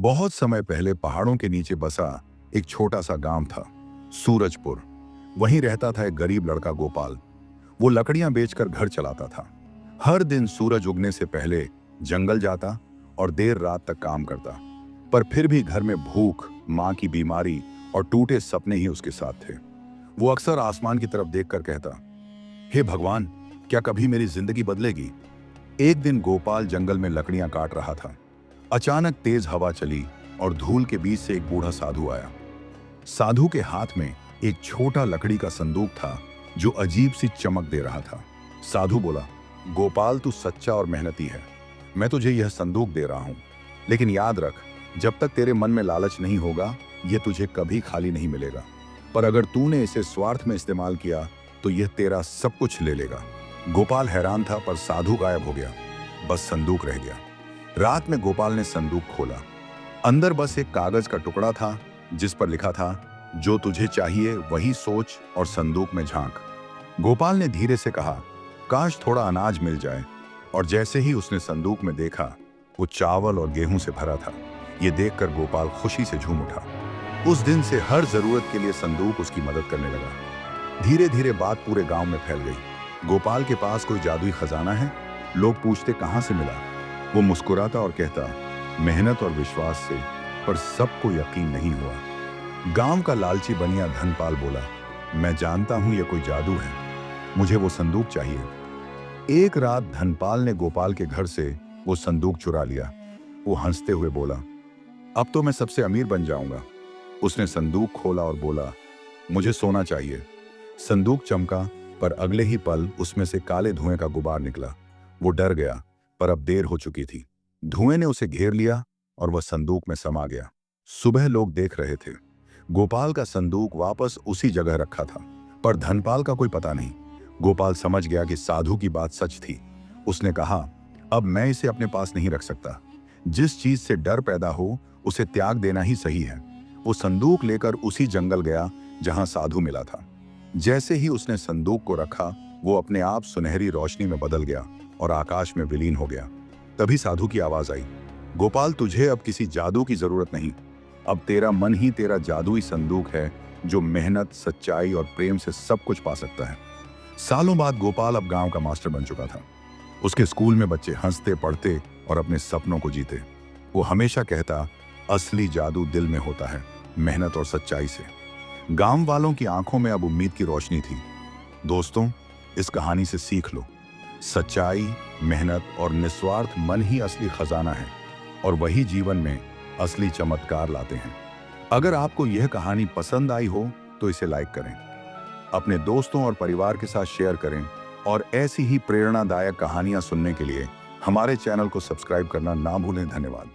बहुत समय पहले पहाड़ों के नीचे बसा एक छोटा सा गांव था, सूरजपुर। वहीं रहता था एक गरीब लड़का गोपाल। वो लकड़ियां बेचकर घर चलाता था। हर दिन सूरज उगने से पहले जंगल जाता और देर रात तक काम करता। पर फिर भी घर में भूख, माँ की बीमारी और टूटे सपने ही उसके साथ थे। वो अक्सर आसमान की तरफ देखकर कहता, हे भगवान, क्या कभी मेरी जिंदगी बदलेगी। एक दिन गोपाल जंगल में लकड़ियां काट रहा था। अचानक तेज हवा चली और धूल के बीच से एक बूढ़ा साधु आया। साधु के हाथ में एक छोटा लकड़ी का संदूक था जो अजीब सी चमक दे रहा था। साधु बोला, गोपाल, तू सच्चा और मेहनती है। मैं तुझे यह संदूक दे रहा हूं, लेकिन याद रख, जब तक तेरे मन में लालच नहीं होगा यह तुझे कभी खाली नहीं मिलेगा। पर अगर तूने इसे स्वार्थ में इस्तेमाल किया तो यह तेरा सब कुछ ले लेगा। गोपाल हैरान था, पर साधु गायब हो गया। बस संदूक रह गया। रात में गोपाल ने संदूक खोला। अंदर बस एक कागज का टुकड़ा था जिस पर लिखा था, जो तुझे चाहिए वही सोच और संदूक में झांक। गोपाल ने धीरे से कहा, काश थोड़ा अनाज मिल जाए। और जैसे ही उसने संदूक में देखा, वो चावल और गेहूं से भरा था। ये देखकर गोपाल खुशी से झूम उठा। उस दिन से हर जरूरत के लिए संदूक उसकी मदद करने लगा। धीरे धीरे बात पूरे गांव में फैल गई। गोपाल के पास कोई जादुई खजाना है। लोग पूछते, कहां से मिला। वो मुस्कुराता और कहता, मेहनत और विश्वास से। पर सबको यकीन नहीं हुआ। गांव का लालची बनिया धनपाल बोला, मैं जानता हूं यह कोई जादू है, मुझे वो संदूक चाहिए। एक रात धनपाल ने गोपाल के घर से वो संदूक चुरा लिया। वो हंसते हुए बोला, अब तो मैं सबसे अमीर बन जाऊंगा। उसने संदूक खोला और बोला, मुझे सोना चाहिए। संदूक चमका, पर अगले ही पल उसमें से काले धुएं का गुबार निकला। वो डर गया, पर अब देर हो चुकी थी। धुएं ने उसे घेर लिया और वह संदूक में समा गया। सुबह लोग देख रहे थे। गोपाल का संदूक वापस उसी जगह रखा था, पर धनपाल का कोई पता नहीं। गोपाल समझ गया कि साधु की बात सच थी। उसने कहा, अब मैं इसे अपने पास नहीं रख सकता। जिस चीज से डर पैदा हो उसे त्याग देना ही सही है। वो संदूक लेकर उसी जंगल गया जहां साधु मिला था। जैसे ही उसने संदूक को रखा, वो अपने आप सुनहरी रोशनी में बदल गया और आकाश में विलीन हो गया। तभी साधु की आवाज आई, गोपाल, तुझे अब किसी जादू की जरूरत नहीं। अब तेरा मन ही तेरा जादुई संदूक है जो मेहनत, सच्चाई और प्रेम से सब कुछ पा सकता है। सालों बाद गोपाल अब गांव का मास्टर बन चुका था। उसके स्कूल में बच्चे हंसते, पढ़ते और अपने सपनों को जीते। वो हमेशा कहता, असली जादू दिल में होता है, मेहनत और सच्चाई से। गांव वालों की आंखों में अब उम्मीद की रोशनी थी। दोस्तों, इस कहानी से सीख लो, सच्चाई, मेहनत और निस्वार्थ मन ही असली खजाना है, और वही जीवन में असली चमत्कार लाते हैं। अगर आपको यह कहानी पसंद आई हो तो इसे लाइक करें, अपने दोस्तों और परिवार के साथ शेयर करें, और ऐसी ही प्रेरणादायक कहानियां सुनने के लिए हमारे चैनल को सब्सक्राइब करना ना भूलें। धन्यवाद।